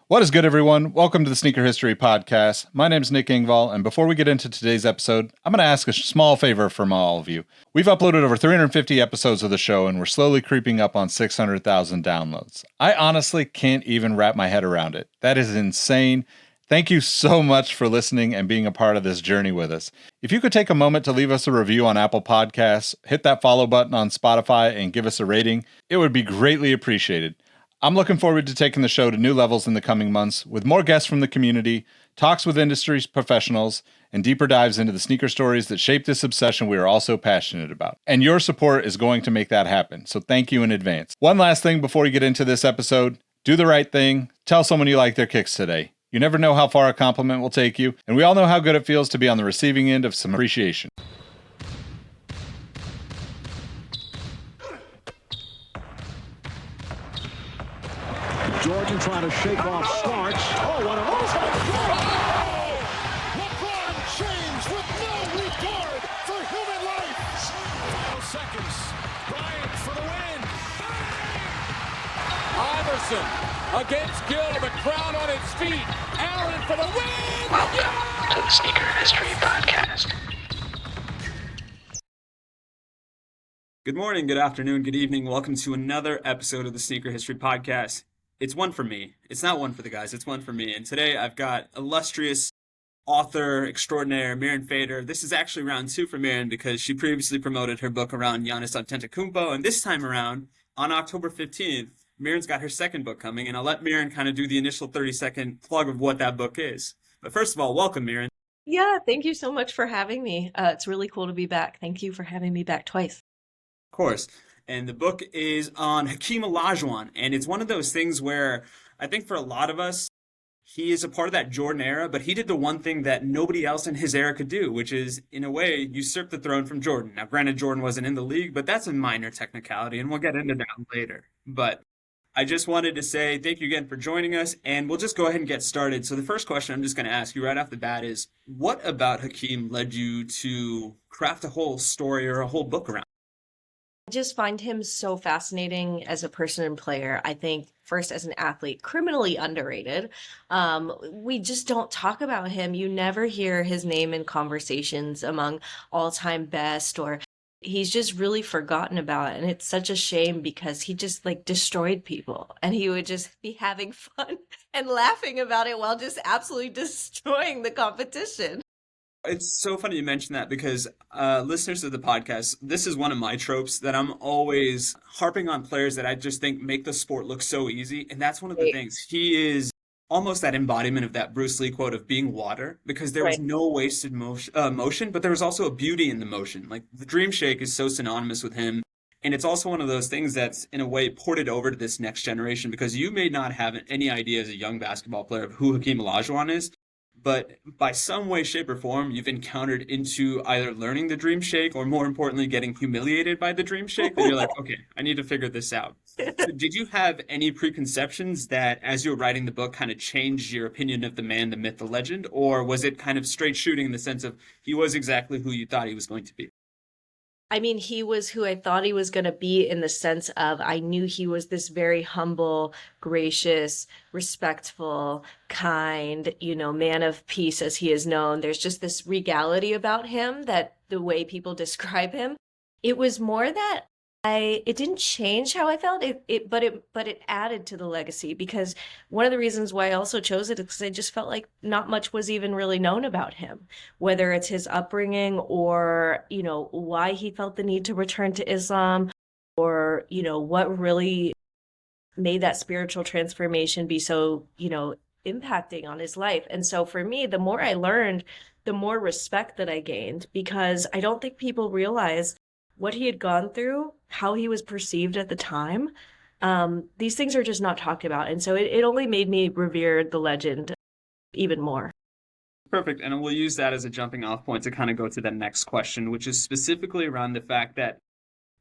What is good, everyone? Welcome to the Sneaker History Podcast. My name is Nick Engvall, and before we get into today's episode, I'm going to ask a small favor from all of you. We've uploaded over 350 episodes of the show, and we're slowly creeping up on 600,000 downloads. I honestly can't even wrap my head around it. That is insane. Thank you so much for listening and being a part of this journey with us. If you could take a moment to leave us a review on Apple Podcasts, hit that follow button on Spotify, and give us a rating, it would be greatly appreciated. I'm looking forward to taking the show to new levels in the coming months with more guests from the community, talks with industry professionals, and deeper dives into the sneaker stories that shape this obsession we are all so passionate about. And your support is going to make that happen, so thank you in advance. One last thing before we get into this episode, do the right thing. Tell someone you like their kicks today. You never know how far a compliment will take you, and we all know how good it feels to be on the receiving end of some appreciation. Jordan trying to shake off Starks. Oh, what a move by Jordan! LeBron James with no regard for human life. 12 seconds. Bryant for the win. Iverson against Gill, the crowd on its feet. Allen for the win. Welcome to the Sneaker History Podcast. Good morning, good afternoon, good evening. Welcome to another episode of the Sneaker History Podcast. It's one for me. It's not one for the guys. It's one for me. And today I've got illustrious author extraordinaire Mirin Fader. This is actually round two for Mirin because she previously promoted her book around Giannis Antetokounmpo. And this time around, on October 15th, Mirin's got her second book coming. And I'll let Mirin kind of do the initial 30-second plug of what that book is. But first of all, welcome, Mirin. Yeah, thank you so much for having me. It's really cool to be back. Thank you for having me back twice. Of course. And the book is on Hakeem Olajuwon. And it's one of those things where I think for a lot of us, he is a part of that Jordan era, but he did the one thing that nobody else in his era could do, which is, in a way, usurp the throne from Jordan. Now, granted, Jordan wasn't in the league, but that's a minor technicality, and we'll get into that later. But I just wanted to say thank you again for joining us, and we'll just go ahead and get started. So the first question I'm just going to ask you right off the bat is, what about Hakeem led you to craft a whole story or a whole book around? I just find him so fascinating as a person and player. I think first as an athlete, criminally underrated. We just don't talk about him. You never hear his name in conversations among all-time best, or he's just really forgotten about. And it's such a shame because he just destroyed people, and he would just be having fun and laughing about it while just absolutely destroying the competition. It's so funny you mention that because listeners of the podcast, this is one of my tropes that I'm always harping on players that I just think make the sport look so easy. And that's one of the things. He is almost that embodiment of that Bruce Lee quote of being water, because there was no wasted motion, but there was also a beauty in the motion. Like the Dream Shake is so synonymous with him. And it's also one of those things that's in a way ported over to this next generation, because you may not have any idea as a young basketball player of who Hakeem Olajuwon is. But by some way, shape, or form, you've encountered into either learning the Dream Shake or, more importantly, getting humiliated by the Dream Shake. That you're like, okay, I need to figure this out. So did you have any preconceptions that, as you were writing the book, kind of changed your opinion of the man, the myth, the legend? Or was it kind of straight shooting in the sense of he was exactly who you thought he was going to be? I mean, he was who I thought he was going to be, in the sense of I knew he was this very humble, gracious, respectful, kind, man of peace, as he is known. There's just this regality about him that the way people describe him. It was more that it didn't change how I felt, but it added to the legacy, because one of the reasons why I also chose it is because I just felt like not much was even really known about him, whether it's his upbringing or, why he felt the need to return to Islam, or, what really made that spiritual transformation be so, impacting on his life. And so for me, the more I learned, the more respect that I gained, because I don't think people realize what he had gone through, how he was perceived at the time. These things are just not talked about. And so it only made me revere the legend even more. Perfect. And we'll use that as a jumping off point to kind of go to the next question, which is specifically around the fact that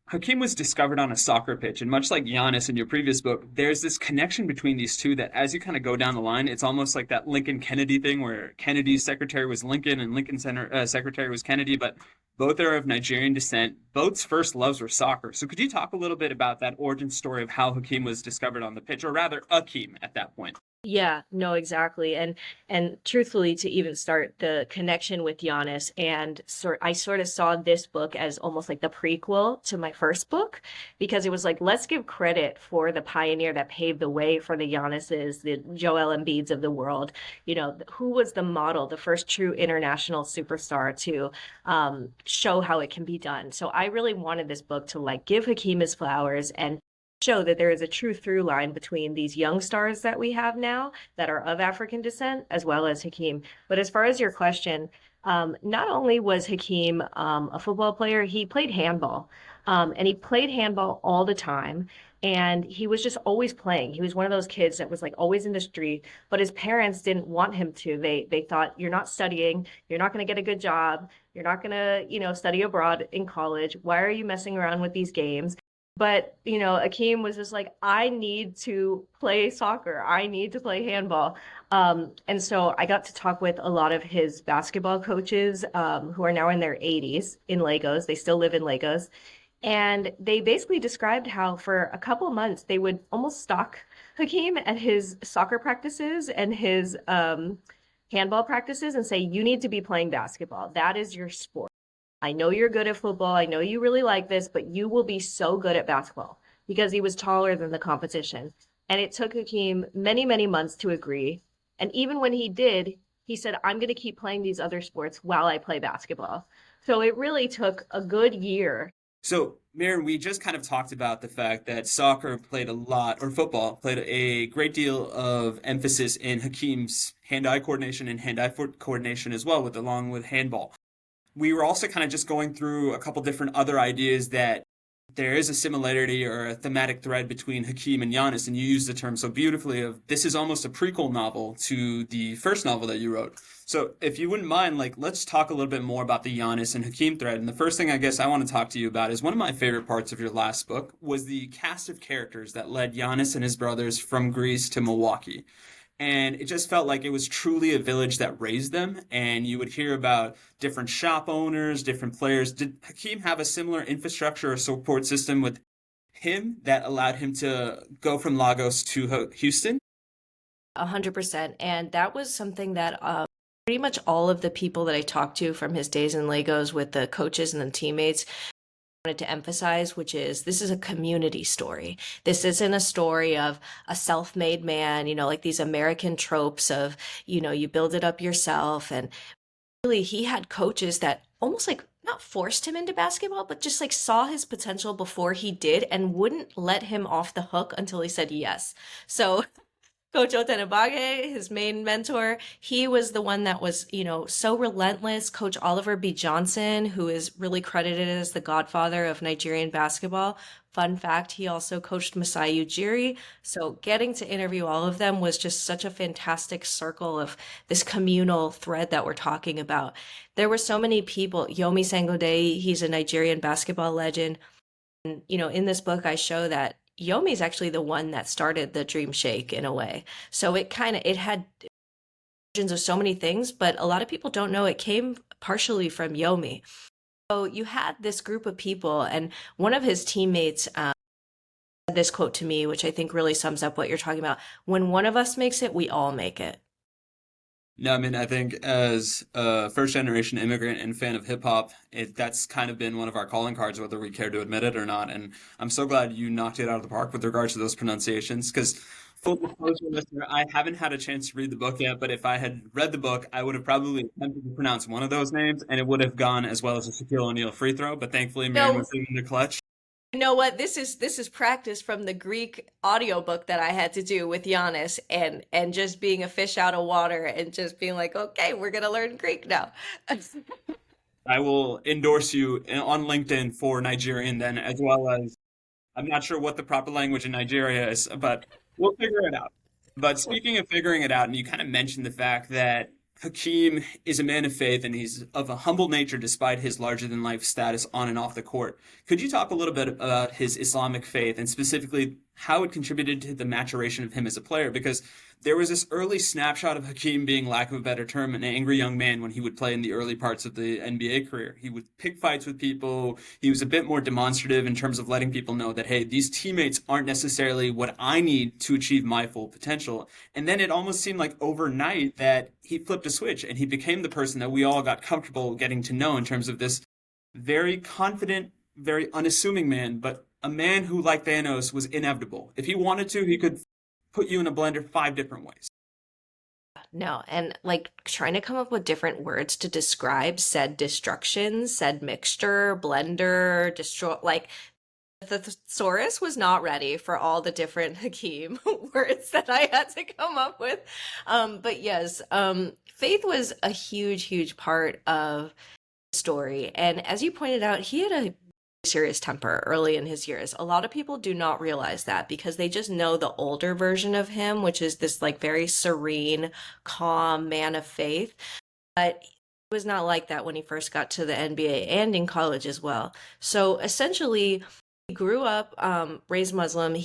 Hakeem was discovered on a soccer pitch. And much like Giannis in your previous book, there's this connection between these two that as you kind of go down the line, it's almost like that Lincoln-Kennedy thing where Kennedy's secretary was Lincoln and Lincoln's secretary was Kennedy, but both are of Nigerian descent. Both's first loves were soccer. So could you talk a little bit about that origin story of how Hakeem was discovered on the pitch, or rather Akeem at that point? Yeah, no, exactly. And truthfully, to even start the connection with Giannis, and I sort of saw this book as almost like the prequel to my first book, because it was like, let's give credit for the pioneer that paved the way for the Giannis's, the Joel Embiids of the world. You know, who was the model, the first true international superstar to show how it can be done. So I really wanted this book to like give Hakeem his flowers and show that there is a true through line between these young stars that we have now that are of African descent, as well as Hakeem. But as far as your question, not only was Hakeem a football player, he played handball. And he played handball all the time. And he was just always playing. He was one of those kids that was like always in the street, but his parents didn't want him to. They thought, you're not studying, you're not going to get a good job, you're not going to, study abroad in college. Why are you messing around with these games? But, Akeem was just like, I need to play soccer. I need to play handball. And so I got to talk with a lot of his basketball coaches who are now in their 80s in Lagos. They still live in Lagos. And they basically described how for a couple of months they would almost stalk Hakeem at his soccer practices and his handball practices and say, you need to be playing basketball. That is your sport. I know you're good at football. I know you really like this, but you will be so good at basketball, because he was taller than the competition. And it took Hakeem many, many months to agree. And even when he did, he said, I'm going to keep playing these other sports while I play basketball. So it really took a good year. So, Mirin, we just kind of talked about the fact that soccer played a lot, or football played a great deal of emphasis in Hakeem's hand-eye coordination and hand-eye foot coordination as well, along with handball. We were also kind of just going through a couple different other ideas that there is a similarity or a thematic thread between Hakeem and Giannis, and you used the term so beautifully of this is almost a prequel novel to the first novel that you wrote. So if you wouldn't mind, let's talk a little bit more about the Giannis and Hakeem thread. And the first thing I guess I want to talk to you about is one of my favorite parts of your last book was the cast of characters that led Giannis and his brothers from Greece to Milwaukee. And it just felt like it was truly a village that raised them. And you would hear about different shop owners, different players. Did Hakeem have a similar infrastructure or support system with him that allowed him to go from Lagos to Houston? 100%. And that was something that pretty much all of the people that I talked to from his days in Lagos with the coaches and the teammates wanted to emphasize, which is this is a community story. This isn't a story of a self-made man, like these American tropes of, you build it up yourself. And really, he had coaches that almost like not forced him into basketball, but just like saw his potential before he did and wouldn't let him off the hook until he said yes. So Coach Otenebage, his main mentor, he was the one that was, so relentless. Coach Oliver B. Johnson, who is really credited as the godfather of Nigerian basketball. Fun fact, he also coached Masai Ujiri. So getting to interview all of them was just such a fantastic circle of this communal thread that we're talking about. There were so many people. Yomi Sangodeyi, he's a Nigerian basketball legend. And, in this book, I show that Yomi is actually the one that started the Dream Shake in a way. So it had origins of so many things, but a lot of people don't know it came partially from Yomi. So you had this group of people, and one of his teammates said this quote to me, which I think really sums up what you're talking about. When one of us makes it, we all make it. No, I mean, I think as a first-generation immigrant and fan of hip-hop, that's kind of been one of our calling cards, whether we care to admit it or not. And I'm so glad you knocked it out of the park with regards to those pronunciations, because full disclosure, listener, I haven't had a chance to read the book yet, but if I had read the book, I would have probably attempted to pronounce one of those names, and it would have gone as well as a Shaquille O'Neal free throw, but thankfully, Mirin was in the clutch. You know what? This is practice from the Greek audiobook that I had to do with Giannis and just being a fish out of water and just being like, okay, we're gonna learn Greek now. I will endorse you on LinkedIn for Nigerian then, as well as I'm not sure what the proper language in Nigeria is, but we'll figure it out. But speaking of figuring it out, and you kind of mentioned the fact that Hakeem is a man of faith and he's of a humble nature despite his larger-than-life status on and off the court. Could you talk a little bit about his Islamic faith and specifically how it contributed to the maturation of him as a player? Because there was this early snapshot of Hakeem being, lack of a better term, an angry young man when he would play in the early parts of the NBA career. He would pick fights with people. He was a bit more demonstrative in terms of letting people know that, hey, these teammates aren't necessarily what I need to achieve my full potential. And then it almost seemed like overnight that he flipped a switch and he became the person that we all got comfortable getting to know in terms of this very confident, very unassuming man, but a man who, like Thanos, was inevitable. If he wanted to, he could put you in a blender 5 different ways. No, and like trying to come up with different words to describe said destruction, said mixture, blender, destroy, like the thesaurus was not ready for all the different Hakeem words that I had to come up with. But yes, faith was a huge, huge part of the story. And as you pointed out, he had a serious temper early in his years. A lot of people do not realize that because they just know the older version of him, which is this like very serene, calm man of faith. But he was not like that when he first got to the NBA and in college as well. So essentially, he grew up raised Muslim.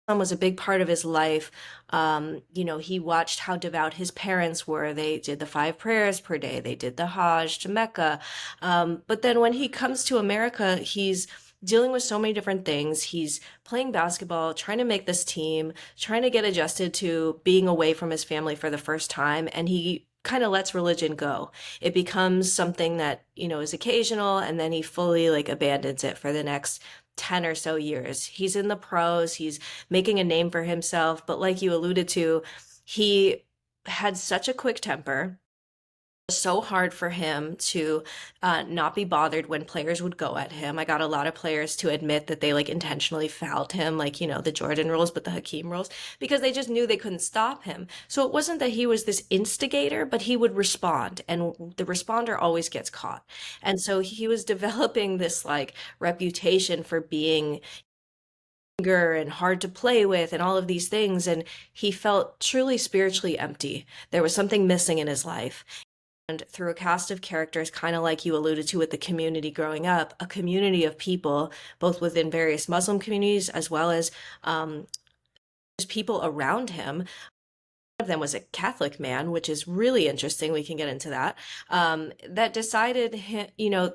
Islam was a big part of his life. He watched how devout his parents were. They did the 5 prayers per day. They did the Hajj to Mecca. But then when he comes to America, he's dealing with so many different things. He's playing basketball, trying to make this team, trying to get adjusted to being away from his family for the first time. And he kind of lets religion go. It becomes something that, is occasional, and then he fully like abandons it for the next 10 or so years. He's in the pros, he's making a name for himself, but like you alluded to, he had such a quick temper. So hard for him to not be bothered when players would go at him. I got a lot of players to admit that they like intentionally fouled him, like, the Jordan rules, but the Hakeem rules, because they just knew they couldn't stop him. So it wasn't that he was this instigator, but he would respond, and the responder always gets caught. And so he was developing this like reputation for being and hard to play with and all of these things. And he felt truly spiritually empty. There was something missing in his life. And through a cast of characters, kind of like you alluded to with the community growing up, a community of people, both within various Muslim communities as well as just people around him. One of them was a Catholic man, which is really interesting. We can get into that. That decided, to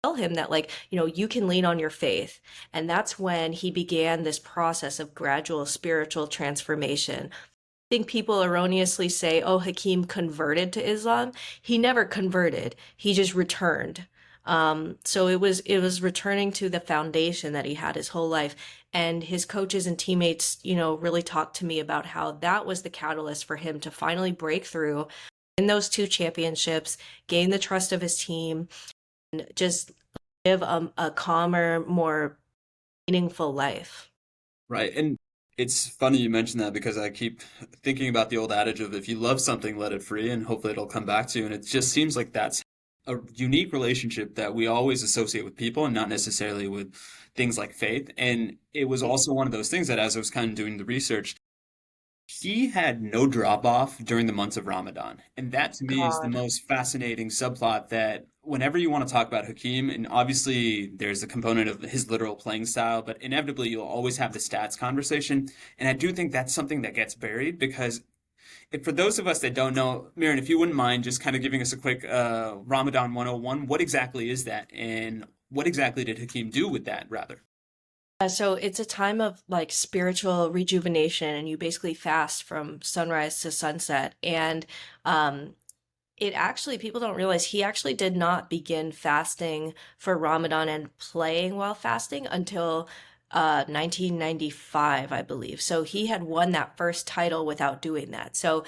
tell him that, like, you can lean on your faith. And that's when he began this process of gradual spiritual transformation. Think people erroneously say, oh, Hakeem converted to Islam. He never converted. He just returned. So it was returning to the foundation that he had his whole life. And his coaches and teammates, really talked to me about how that was the catalyst for him to finally break through in those 2 championships, gain the trust of his team, and just live a calmer, more meaningful life. Right. And it's funny you mentioned that because I keep thinking about the old adage of if you love something, let it free, and hopefully it'll come back to you. And it just seems like that's a unique relationship that we always associate with people and not necessarily with things like faith. And it was also one of those things that as I was kind of doing the research, he had no drop off during the months of Ramadan. And that to me is the most fascinating subplot that whenever you want to talk about Hakeem, and obviously there's a component of his literal playing style, but inevitably you'll always have the stats conversation. And I do think that's something that gets buried because for those of us that don't know, Mirin, if you wouldn't mind just kind of giving us a quick Ramadan 101, what exactly is that? And what exactly did Hakeem do with that, rather? So it's a time of like spiritual rejuvenation, and you basically fast from sunrise to sunset. And it actually, people don't realize he actually did not begin fasting for Ramadan and playing while fasting until 1995, I believe. So he had won that first title without doing that. So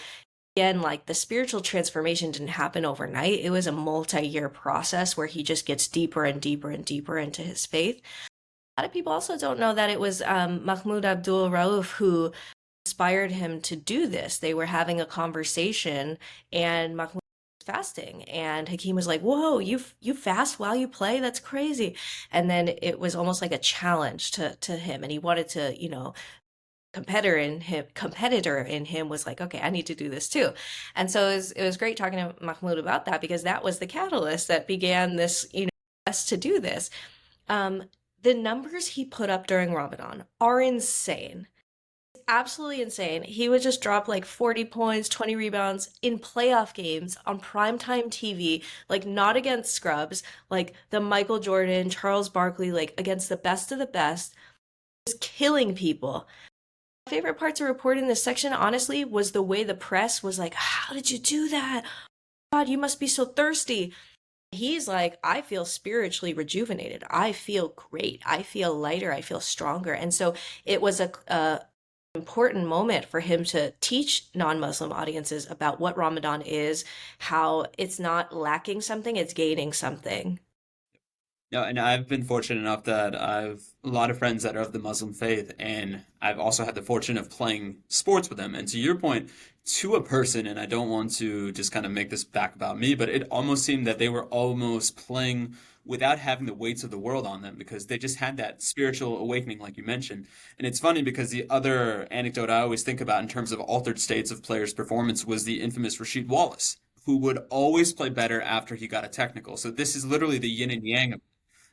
again, like the spiritual transformation didn't happen overnight. It was a multi-year process where he just gets deeper and deeper and deeper into his faith. A lot of people also don't know that it was Mahmoud Abdul Rauf who inspired him to do this. They were having a conversation and Mahmoud was fasting, and Hakeem was like, whoa, you fast while you play? That's crazy. And then it was almost like a challenge to him, and he wanted to, competitor in him was like, okay, I need to do this too. And so it was great talking to Mahmoud about that, because that was the catalyst that began this, quest to do this. The numbers he put up during Ramadan are insane. absolutely insane. He would just drop like 40 points, 20 rebounds in playoff games on primetime TV, like not against scrubs, like the Michael Jordan, Charles Barkley, like against the best of the best, just killing people. My favorite parts of reporting this section, honestly, was the way the press was like, how did you do that? God, you must be so thirsty. He's like, I feel spiritually rejuvenated. I feel great. I feel lighter. I feel stronger. And so it was a important moment for him to teach non-Muslim audiences about what Ramadan is, how it's not lacking something, it's gaining something. No, and I've been fortunate enough that I've a lot of friends that are of the Muslim faith, and I've also had the fortune of playing sports with them. And to your point, to a person, and I don't want to just kind of make this back about me, but it almost seemed that they were almost playing without having the weights of the world on them because they just had that spiritual awakening, like you mentioned. And it's funny because the other anecdote I always think about in terms of altered states of players' performance was the infamous Rasheed Wallace, who would always play better after he got a technical. So this is literally the yin and yang of it.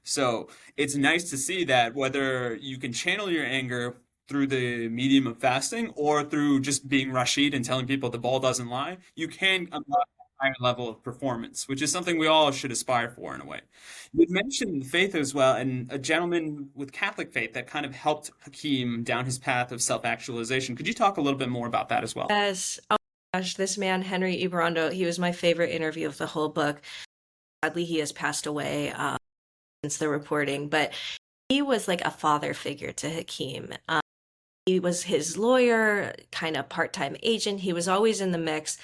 So it's nice to see that whether you can channel your anger through the medium of fasting or through just being Rashid and telling people the ball doesn't lie, you can unlock a higher level of performance, which is something we all should aspire for in a way. You mentioned faith as well, and a gentleman with Catholic faith that kind of helped Hakeem down his path of self-actualization. Could you talk a little bit more about that as well? Yes. Oh my gosh, this man, Henry Ibrando, he was my favorite interview of the whole book. Sadly, he has passed away since the reporting, but he was like a father figure to Hakeem. He was his lawyer, kind of part-time agent. He was always in the mix.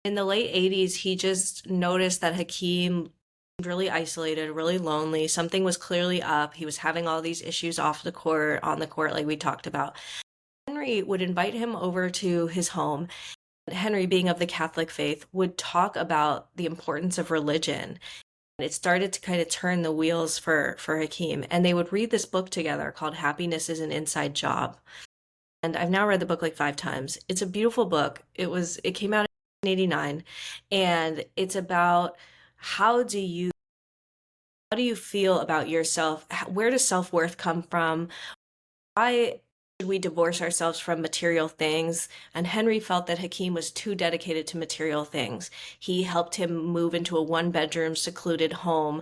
In the late 80s, he just noticed that Hakeem was really isolated, really lonely. Something was clearly up. He was having all these issues off the court, on the court, like we talked about. Henry would invite him over to his home. Henry, being of the Catholic faith, would talk about the importance of religion. It started to kind of turn the wheels for Hakeem, and they would read this book together called Happiness is an Inside Job. And I've now read the book like 5 times. It's a beautiful book. It came out in 1989, and it's about how do you feel about yourself? Where does self-worth come from? Why should we divorce ourselves from material things? And Henry felt that Hakeem was too dedicated to material things. He helped him move into a 1-bedroom secluded home,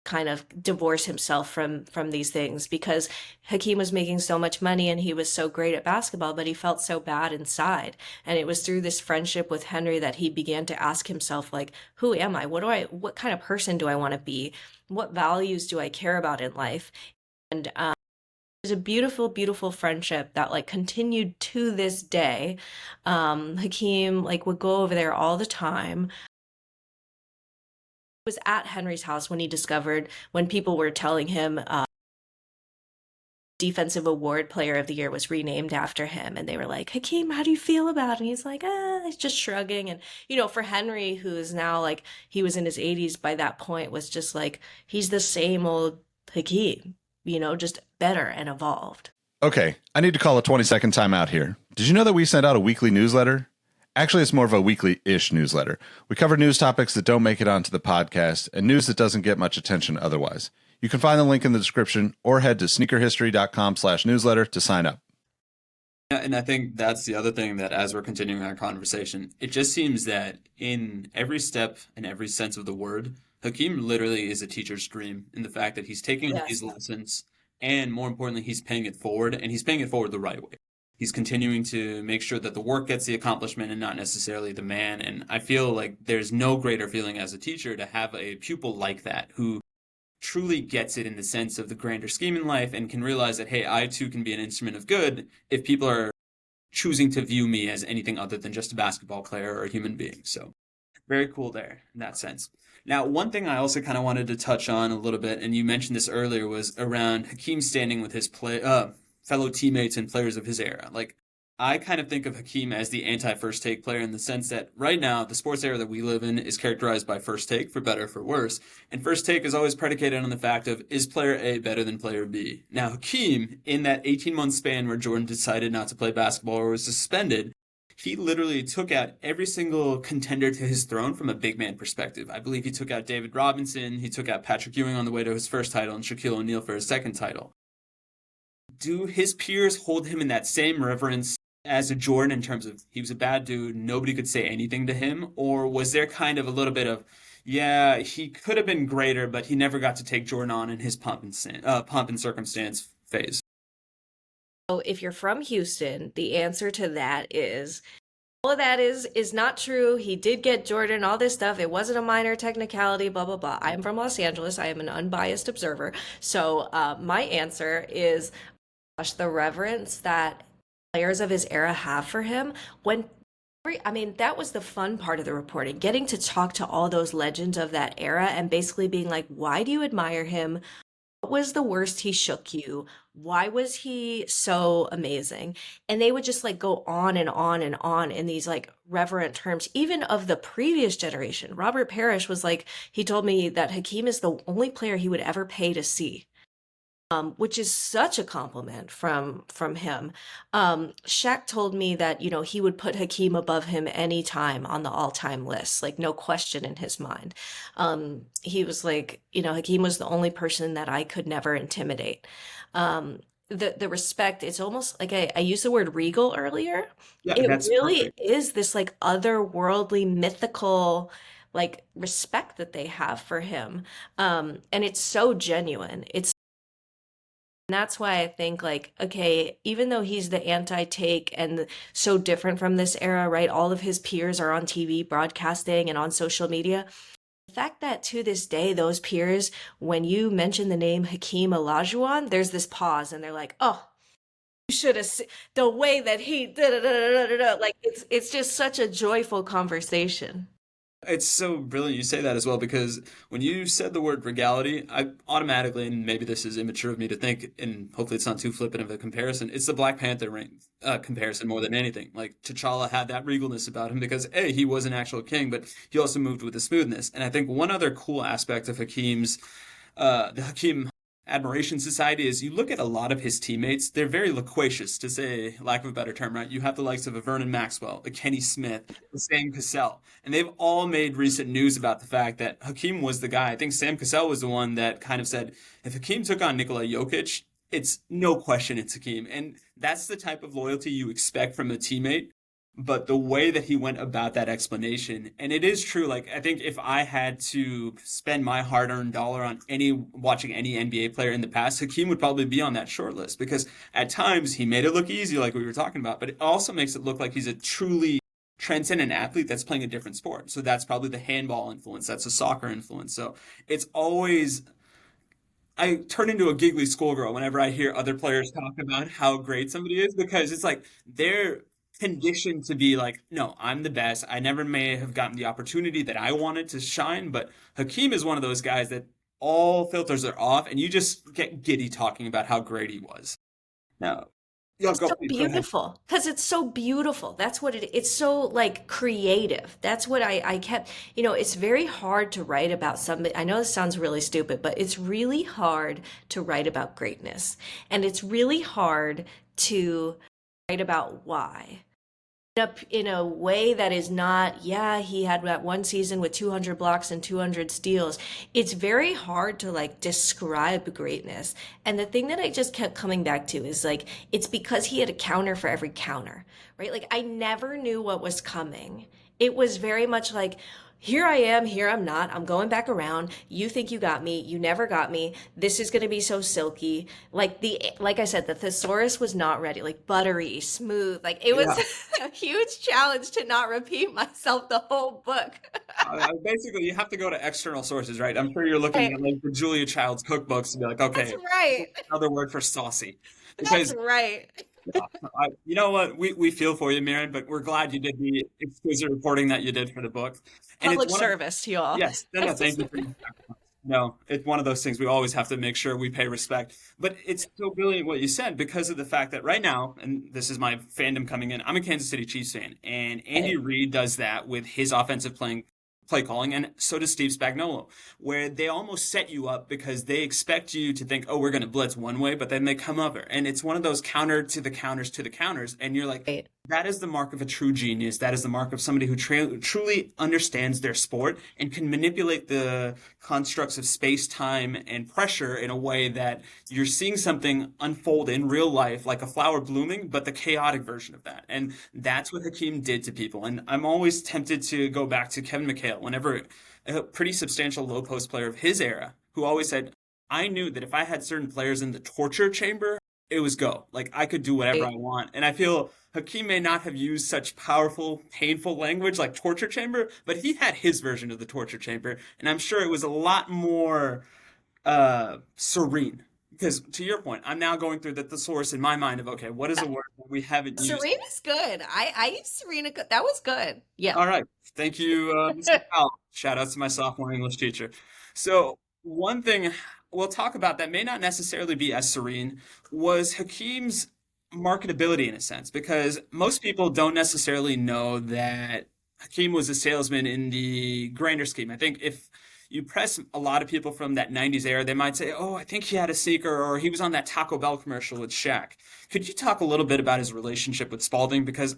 kind of divorce himself from these things because Hakeem was making so much money and he was so great at basketball, but he felt so bad inside. And it was through this friendship with Henry that he began to ask himself, like, who am I? What kind of person do I want to be? What values do I care about in life? And it was a beautiful, beautiful friendship that like continued to this day. Hakeem like would go over there all the time. He was at Henry's house when he discovered, when people were telling him Defensive Award Player of the Year was renamed after him, and they were like, Hakeem, how do you feel about it? And he's like, he's just shrugging. And for Henry, who is now like, he was in his 80s by that point, was just like, he's the same old Hakeem, just better and evolved. Okay, I need to call a 20-second timeout here. Did you know that we send out a weekly newsletter? Actually, it's more of a weekly-ish newsletter. We cover news topics that don't make it onto the podcast and news that doesn't get much attention otherwise. You can find the link in the description or head to sneakerhistory.com/newsletter to sign up. Yeah, and I think that's the other thing that as we're continuing our conversation, it just seems that in every step and every sense of the word, Hakeem literally is a teacher's dream in the fact that he's taking these lessons and more importantly, he's paying it forward and he's paying it forward the right way. He's continuing to make sure that the work gets the accomplishment and not necessarily the man. And I feel like there's no greater feeling as a teacher to have a pupil like that who truly gets it in the sense of the grander scheme in life and can realize that, hey, I too can be an instrument of good if people are choosing to view me as anything other than just a basketball player or a human being. So very cool there in that sense. Now, one thing I also kind of wanted to touch on a little bit, and you mentioned this earlier, was around Hakeem standing with his fellow teammates and players of his era. Like, I kind of think of Hakeem as the anti-first take player in the sense that right now, the sports era that we live in is characterized by first take, for better or for worse. And first take is always predicated on the fact of, is player A better than player B? Now, Hakeem, in that 18-month span where Jordan decided not to play basketball or was suspended, he literally took out every single contender to his throne from a big man perspective. I believe he took out David Robinson, he took out Patrick Ewing on the way to his first title, and Shaquille O'Neal for his second title. do his peers hold him in that same reverence as a Jordan in terms of he was a bad dude, nobody could say anything to him? Or was there kind of a little bit of, yeah, he could have been greater, but he never got to take Jordan on in his pomp and circumstance phase? So if you're from Houston, the answer to that is all of that is not true. He did get Jordan, all this stuff. It wasn't a minor technicality, blah, blah, blah. I am from Los Angeles. I am an unbiased observer. So my answer is, gosh, the reverence that players of his era have for him. I mean, that was the fun part of the reporting, getting to talk to all those legends of that era and basically being like, why do you admire him? What was the worst he shook you? Why was he so amazing? And they would just like go on and on and on in these like reverent terms, even of the previous generation. Robert Parrish was like, he told me that Hakeem is the only player he would ever pay to see. Which is such a compliment from him. Shaq told me that, you know, he would put Hakeem above him anytime on the all-time list, like no question in his mind. He was like, you know, Hakeem was the only person that I could never intimidate. The respect, it's almost like I used the word regal earlier. Yeah, It that's really perfect. is this like otherworldly, mythical, like respect that they have for him. And it's so genuine. And that's why I think like, okay, even though he's the anti-take and so different from this era, right? All of his peers are on TV broadcasting and on social media. The fact that to this day, those peers, when you mention the name Hakeem Olajuwon, there's this pause and they're like, oh, you should have seen the way that he da da da da da da. Like it's just such a joyful conversation. It's so brilliant you say that as well, because when you said the word regality, I automatically, and maybe this is immature of me to think, and hopefully it's not too flippant of a comparison, it's the Black Panther comparison more than anything. Like T'Challa had that regalness about him because, A, he was an actual king, but he also moved with a smoothness. And I think one other cool aspect of the Hakeem Admiration Society is you look at a lot of his teammates, they're very loquacious, to say, lack of a better term, right? You have the likes of a Vernon Maxwell, a Kenny Smith, a Sam Cassell, and they've all made recent news about the fact that Hakeem was the guy. I think Sam Cassell was the one that kind of said, if Hakeem took on Nikola Jokic, it's no question it's Hakeem. And that's the type of loyalty you expect from a teammate. But the way that he went about that explanation, and it is true, like I think if I had to spend my hard-earned dollar on watching any NBA player in the past, Hakeem would probably be on that short list because at times he made it look easy like we were talking about, but it also makes it look like he's a truly transcendent athlete that's playing a different sport. So that's probably the handball influence, that's a soccer influence. So it's always I turn into a giggly schoolgirl whenever I hear other players talk about how great somebody is because it's like they're conditioned to be like, no, I'm the best. I never may have gotten the opportunity that I wanted to shine, but Hakeem is one of those guys that all filters are off and you just get giddy talking about how great he was. Now, yeah, It's so go ahead. beautiful because it's so beautiful. That's what it's so like creative. That's what I kept, you know, it's very hard to write about somebody. I know this sounds really stupid, but it's really hard to write about greatness. And it's really hard to write about why up in a way that is not, yeah, he had that one season with 200 blocks and 200 steals. It's very hard to like describe greatness. And the thing that I just kept coming back to is like, it's because he had a counter for every counter, right? Like I never knew what was coming. It was very much like, here I am, here I'm not. I'm going back around. You think you got me. You never got me. This is going to be so silky. Like I said, the thesaurus was not ready, like buttery, smooth. Like it was a huge challenge to not repeat myself the whole book. Basically, you have to go to external sources, right? I'm sure you're looking at like the Julia Child's cookbooks to be like, okay, That's right. another word for saucy. That's Because right. you know what? We feel for you, Mirin, but we're glad you did the exquisite reporting that you did for the book. And Public it's one of, service to y'all. yes, no, thank you for your sacrifice. No, it's one of those things we always have to make sure we pay respect. But it's so brilliant what you said because of the fact that right now, and this is my fandom coming in, I'm a Kansas City Chiefs fan, and Andy Reid does that with his offensive play calling, and so does Steve Spagnuolo, where they almost set you up because they expect you to think, oh, we're going to blitz one way, but then they come over. And it's one of those counter to the counters to the counters. And you're like, Right. that is the mark of a true genius. That is the mark of somebody who truly understands their sport and can manipulate the constructs of space, time, and pressure in a way that you're seeing something unfold in real life, like a flower blooming, but the chaotic version of that. And that's what Hakeem did to people. And I'm always tempted to go back to Kevin McHale, whenever a pretty substantial low post player of his era, who always said, I knew that if I had certain players in the torture chamber, it was go. Like, I could do whatever I want. And I feel Hakeem may not have used such powerful, painful language like torture chamber, but he had his version of the torture chamber. And I'm sure it was a lot more serene. Because to your point, I'm now going through the thesaurus in my mind of, okay, what is a word that we haven't used? Serene is good. I used Serena. That was good. Yeah. All right. Thank you, Mr. Powell. Shout out to my sophomore English teacher. So one thing we'll talk about that may not necessarily be as serene was Hakeem's marketability in a sense, because most people don't necessarily know that Hakeem was a salesman in the grander scheme. I think if you press a lot of people from that 90s era, they might say, oh, I think he had a sneaker, or he was on that Taco Bell commercial with Shaq. Could you talk a little bit about his relationship with Spalding? Because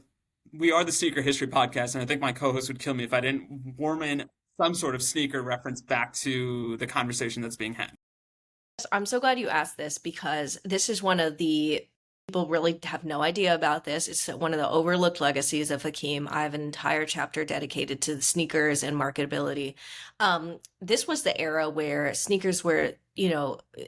we are the Sneaker History Podcast, and I think my co-host would kill me if I didn't warm in some sort of sneaker reference back to the conversation that's being had. I'm so glad you asked this, because this is one of the people really have no idea about this. It's one of the overlooked legacies of Hakeem. I have an entire chapter dedicated to the sneakers and marketability. This was the era where sneakers were,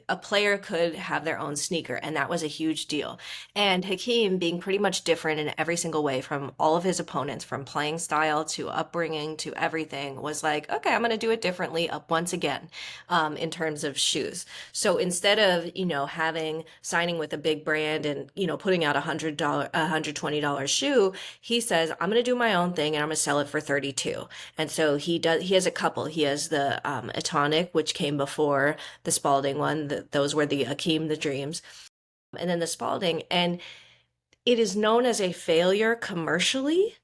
a player could have their own sneaker, and that was a huge deal. And Hakeem, being pretty much different in every single way from all of his opponents, from playing style to upbringing to everything, was like, okay, I'm going to do it differently up once again, in terms of shoes. So instead of, signing with a big brand and, putting out $120 shoe, he says, I'm going to do my own thing and I'm going to sell it for 32. And so he has a couple. He has the Atonic, which came before the Spalding one. Those were the Hakeem the Dreams, and then the Spalding. And it is known as a failure commercially.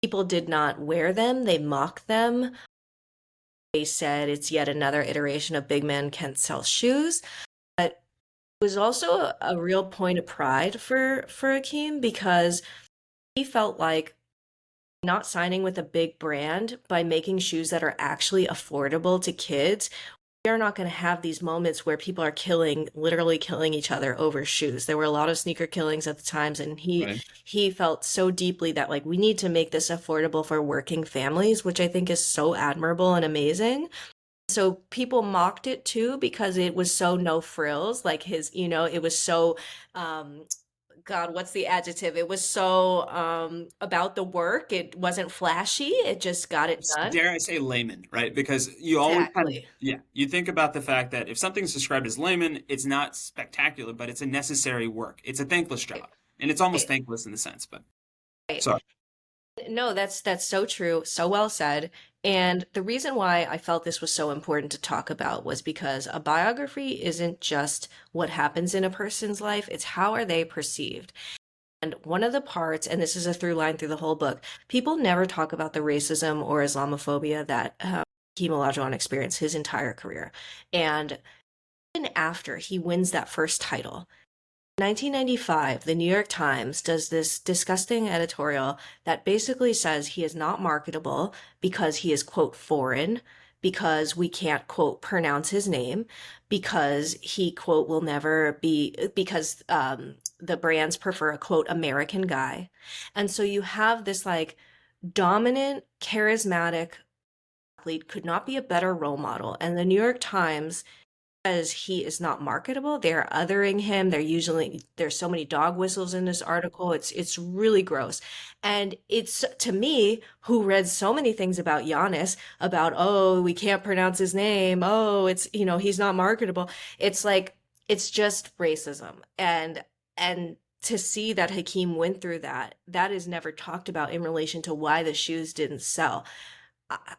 People did not wear them. They mocked them. They said it's yet another iteration of big men can't sell shoes. But it was also a real point of pride for Hakeem, because he felt like not signing with a big brand, by making shoes that are actually affordable to kids, we are not going to have these moments where people are literally killing each other over shoes. There were a lot of sneaker killings at the times, and he felt so deeply that, like, we need to make this affordable for working families, which I think is so admirable and amazing. So people mocked it too, because it was so no frills, like his, it was so, God, what's the adjective? It was so about the work. It wasn't flashy. It just got it done. Dare I say layman, right? Because you always you think about the fact that if something's described as layman, it's not spectacular, but it's a necessary work. It's a thankless job. And it's almost thankless in the sense, but sorry. No, that's so true. So well said. And the reason why I felt this was so important to talk about was because a biography isn't just what happens in a person's life, it's how are they perceived. And one of the parts, and this is a through line through the whole book, people never talk about the racism or Islamophobia that Hakeem Olajuwon experienced his entire career. And even after he wins that first title, 1995, the New York Times does this disgusting editorial that basically says he is not marketable because he is, quote, foreign, because we can't, quote, pronounce his name, because he, quote, will never be, because the brands prefer a, quote, American guy. And so you have this, like, dominant, charismatic athlete, could not be a better role model. And the New York Times, as he is not marketable, they're othering him. There's so many dog whistles in this article. It's really gross. And it's, to me, who read so many things about Giannis, about, oh, we can't pronounce his name. Oh, it's, he's not marketable. It's like, it's just racism. And to see that Hakeem went through that is never talked about in relation to why the shoes didn't sell.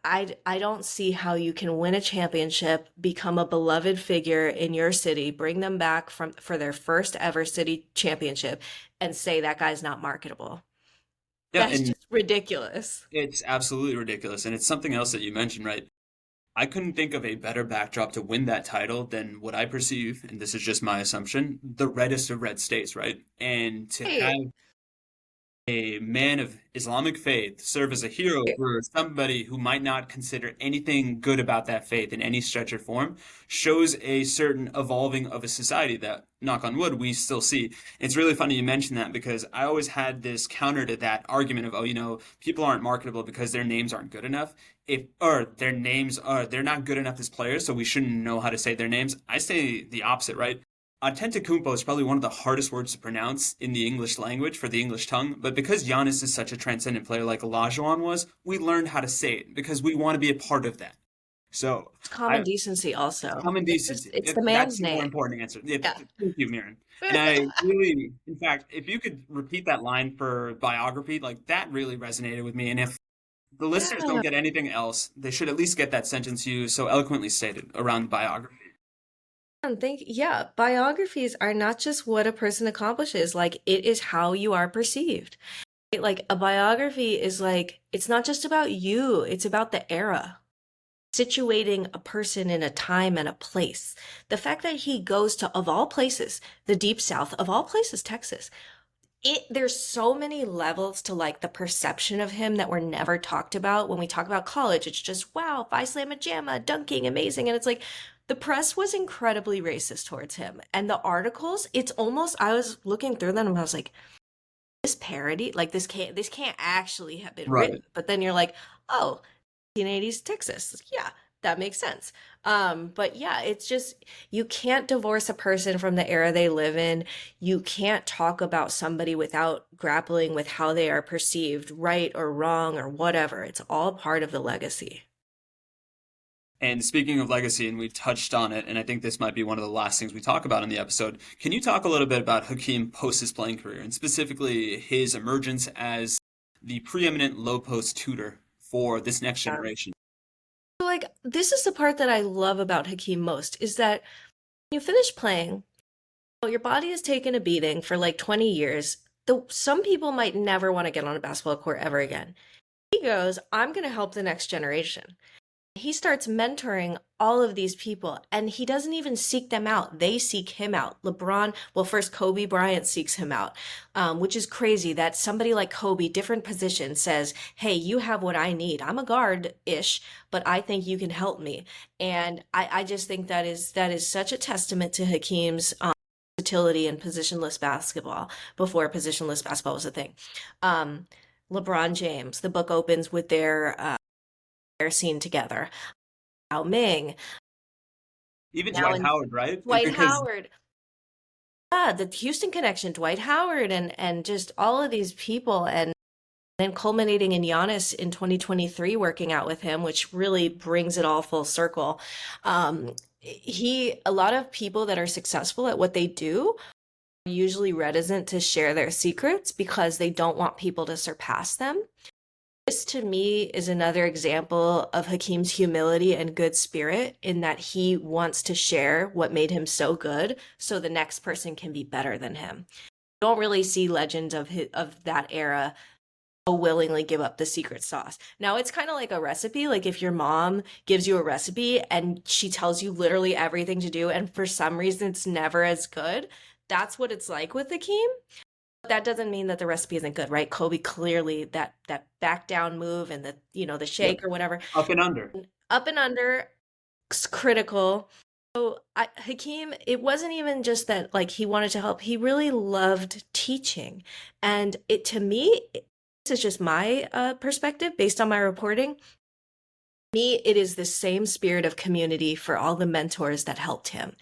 I don't see how you can win a championship, become a beloved figure in your city, bring them back for their first ever city championship, and say that guy's not marketable. Yeah, that's just ridiculous. It's absolutely ridiculous. And it's something else that you mentioned, right? I couldn't think of a better backdrop to win that title than what I perceive, and this is just my assumption, the reddest of red states, right? And to have a man of Islamic faith serve as a hero for somebody who might not consider anything good about that faith in any stretch or form shows a certain evolving of a society that, knock on wood, we still see. It's really funny you mention that because I always had this counter to that argument of, people aren't marketable because their names aren't good enough. They're not good enough as players, so we shouldn't know how to say their names. I say the opposite, right? Antetokounmpo is probably one of the hardest words to pronounce in the English language for the English tongue, but because Giannis is such a transcendent player like Olajuwon was, we learned how to say it because we want to be a part of that. So It's common decency also. Common decency. It's the man's That's the more name. important answer. Yeah, Yeah. Thank you, Mirin. And I really, in fact, if you could repeat that line for biography, like that really resonated with me. And if the listeners don't get anything else, they should at least get that sentence you so eloquently stated around biography. Biographies are not just what a person accomplishes, like it is how you are perceived. Like a biography is like, it's not just about you, it's about the era. Situating a person in a time and a place. The fact that he goes to, of all places, the Deep South, of all places, Texas, there's so many levels to like the perception of him that were never talked about. When we talk about college, it's just, wow, Phi Slamma Jamma, dunking, amazing. And it's like, the press was incredibly racist towards him. And the articles, it's almost, I was looking through them and I was like, this parody, like this can't actually have been written. But then you're like, oh, 1980s Texas. Yeah, that makes sense. But yeah, it's just, you can't divorce a person from the era they live in. You can't talk about somebody without grappling with how they are perceived, right or wrong or whatever. It's all part of the legacy. And speaking of legacy, and we touched on it, and I think this might be one of the last things we talk about in the episode, can you talk a little bit about Hakeem post his playing career, and specifically his emergence as the preeminent low post tutor for this next generation? Like, this is the part that I love about Hakeem most, is that when you finish playing, your body has taken a beating for like 20 years. Some people might never want to get on a basketball court ever again. He goes, I'm going to help the next generation. He starts mentoring all of these people, and he doesn't even seek them out. They seek him out. First Kobe Bryant seeks him out, which is crazy that somebody like Kobe, different position, says, hey, you have what I need. I'm a guard-ish, but I think you can help me. And I just think that is such a testament to Hakeem's versatility in positionless basketball before positionless basketball was a thing. LeBron James, the book opens with their scene together. Yao Ming. Even Dwight Howard, right? Howard. Yeah, the Houston connection, Dwight Howard and just all of these people, and then culminating in Giannis in 2023 working out with him, which really brings it all full circle. A lot of people that are successful at what they do are usually reticent to share their secrets because they don't want people to surpass them. This to me is another example of Hakeem's humility and good spirit in that he wants to share what made him so good so the next person can be better than him. You don't really see legends of that era so willingly give up the secret sauce. Now it's kind of like a recipe, like if your mom gives you a recipe and she tells you literally everything to do and for some reason it's never as good. That's what it's like with Hakeem. That doesn't mean that the recipe isn't good, right? Kobe clearly that back down move and the shake or whatever. Up and under, critical. So Hakeem, it wasn't even just that like he wanted to help. He really loved teaching, and to me, this is just my perspective based on my reporting. It is the same spirit of community for all the mentors that helped him.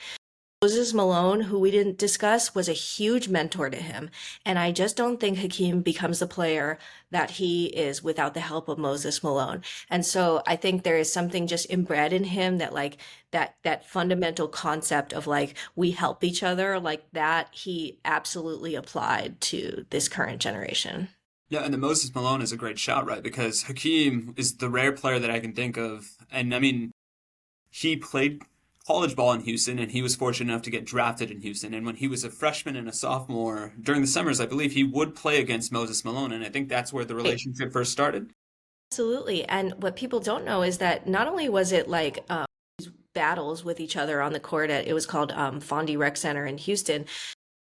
Moses Malone, who we didn't discuss, was a huge mentor to him. And I just don't think Hakeem becomes the player that he is without the help of Moses Malone. And so I think there is something just inbred in him that like that fundamental concept of like we help each other, like that he absolutely applied to this current generation. Yeah, and the Moses Malone is a great shout, right? Because Hakeem is the rare player that I can think of. And I mean, he played college ball in Houston, and he was fortunate enough to get drafted in Houston. And when he was a freshman and a sophomore, during the summers, I believe he would play against Moses Malone, and I think that's where the relationship first started. Absolutely. And what people don't know is that not only was it like battles with each other on the court it was called Fondy Rec Center in Houston,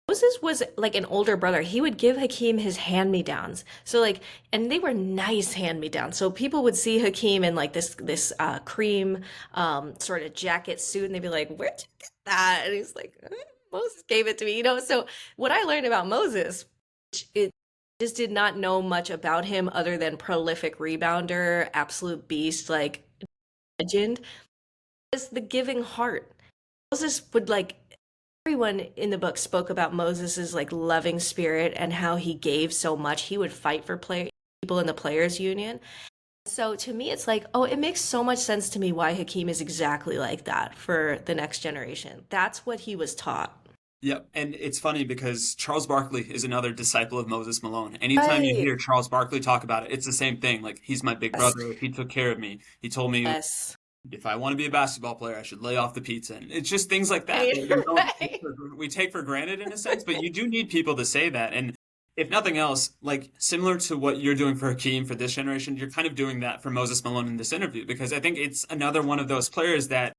Moses was like an older brother. He would give Hakeem his hand-me-downs. So like, and they were nice hand-me-downs. So people would see Hakeem in like this cream sort of jacket suit, and they'd be like, "Where'd you get that?" And he's like, "Moses gave it to me." So what I learned about Moses, it just did not know much about him other than prolific rebounder, absolute beast, like legend, is the giving heart. Moses would like, everyone in the book spoke about Moses's like loving spirit and how he gave so much. He would fight for people in the players union. So to me, it's like, oh, it makes so much sense to me why Hakeem is exactly like that for the next generation. That's what he was taught. Yep, and it's funny because Charles Barkley is another disciple of Moses Malone. Anytime you hear Charles Barkley talk about it, it's the same thing. Like, he's my big brother. He took care of me. He told me if I want to be a basketball player, I should lay off the pizza. And it's just things like that we take for granted in a sense, but you do need people to say that. And if nothing else, like similar to what you're doing for Hakeem for this generation, you're kind of doing that for Moses Malone in this interview, because I think it's another one of those players that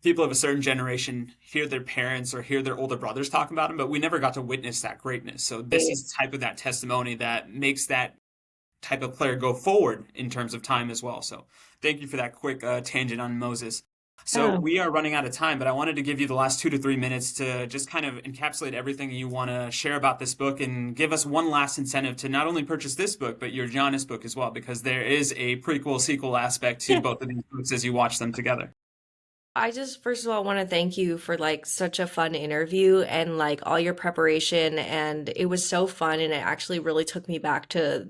people of a certain generation hear their parents or hear their older brothers talk about him, but we never got to witness that greatness. So this is type of that testimony that makes that type of player go forward in terms of time as well. So thank you for that quick tangent on Moses. So we are running out of time, but I wanted to give you the last 2 to 3 minutes to just kind of encapsulate everything you want to share about this book and give us one last incentive to not only purchase this book, but your Giannis book as well, because there is a prequel sequel aspect to both of these books as you watch them together. I just, first of all, want to thank you for like such a fun interview and like all your preparation. And it was so fun. And it actually really took me back to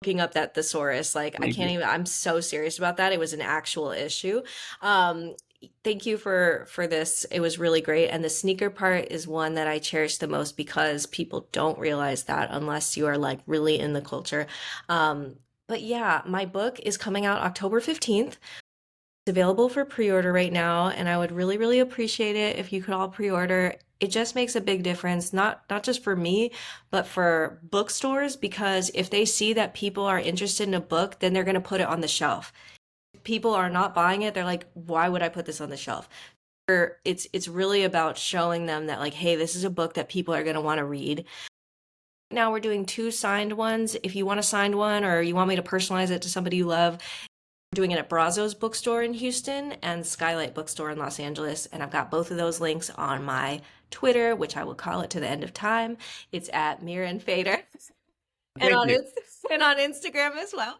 looking up that thesaurus. Like, I can't even, I'm so serious about that. It was an actual issue. Thank you for this. It was really great. And the sneaker part is one that I cherish the most because people don't realize that unless you are like really in the culture. But yeah, my book is coming out October 15th. It's available for pre-order right now, and I would really, really appreciate it if you could all pre-order. It just makes a big difference, not just for me, but for bookstores, because if they see that people are interested in a book, then they're going to put it on the shelf. If people are not buying it, they're like, why would I put this on the shelf? It's really about showing them that like, hey, this is a book that people are going to want to read. Now we're doing 2 signed ones. If you want a signed one or you want me to personalize it to somebody you love, doing it at Brazos Bookstore in Houston and Skylight Bookstore in Los Angeles. And I've got both of those links on my Twitter, which I will call it to the end of time. It's at Mirin Fader. And on Instagram as well.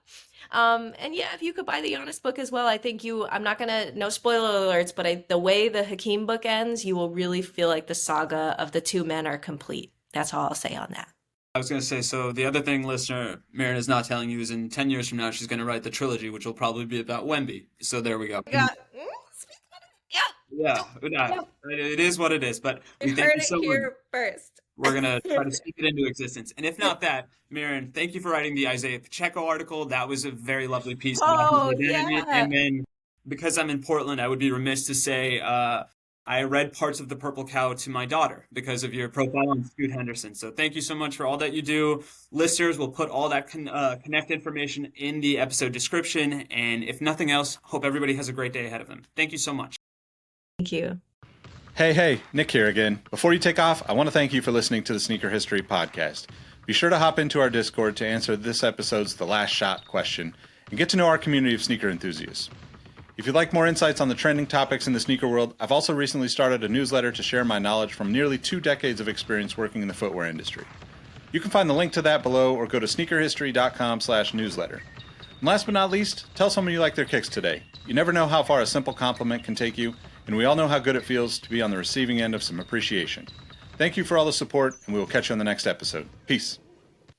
And yeah, if you could buy the Giannis book as well, I think I'm not gonna, no spoiler alerts, but the way the Hakeem book ends, you will really feel like the saga of the 2 men are complete. That's all I'll say on that. I was going to say, so the other thing, listener, Mirin is not telling you is in 10 years from now, she's going to write the trilogy, which will probably be about Wemby. So there we go. Yeah. It is what it is. But we thank you so much. First. We're going to try to speak it into existence. And if not that, Mirin, thank you for writing the Isaiah Pacheco article. That was a very lovely piece. And then because I'm in Portland, I would be remiss to say I read parts of The Purple Cow to my daughter because of your profile on Scoot Henderson. So thank you so much for all that you do. Listeners, will put all that connect information in the episode description. And if nothing else, hope everybody has a great day ahead of them. Thank you so much. Thank you. Hey, Nick here again. Before you take off, I want to thank you for listening to the Sneaker History Podcast. Be sure to hop into our Discord to answer this episode's The Last Shot question and get to know our community of sneaker enthusiasts. If you'd like more insights on the trending topics in the sneaker world, I've also recently started a newsletter to share my knowledge from nearly 2 decades of experience working in the footwear industry. You can find the link to that below or go to sneakerhistory.com/newsletter. And last but not least, tell someone you like their kicks today. You never know how far a simple compliment can take you, and we all know how good it feels to be on the receiving end of some appreciation. Thank you for all the support, and we will catch you on the next episode. Peace.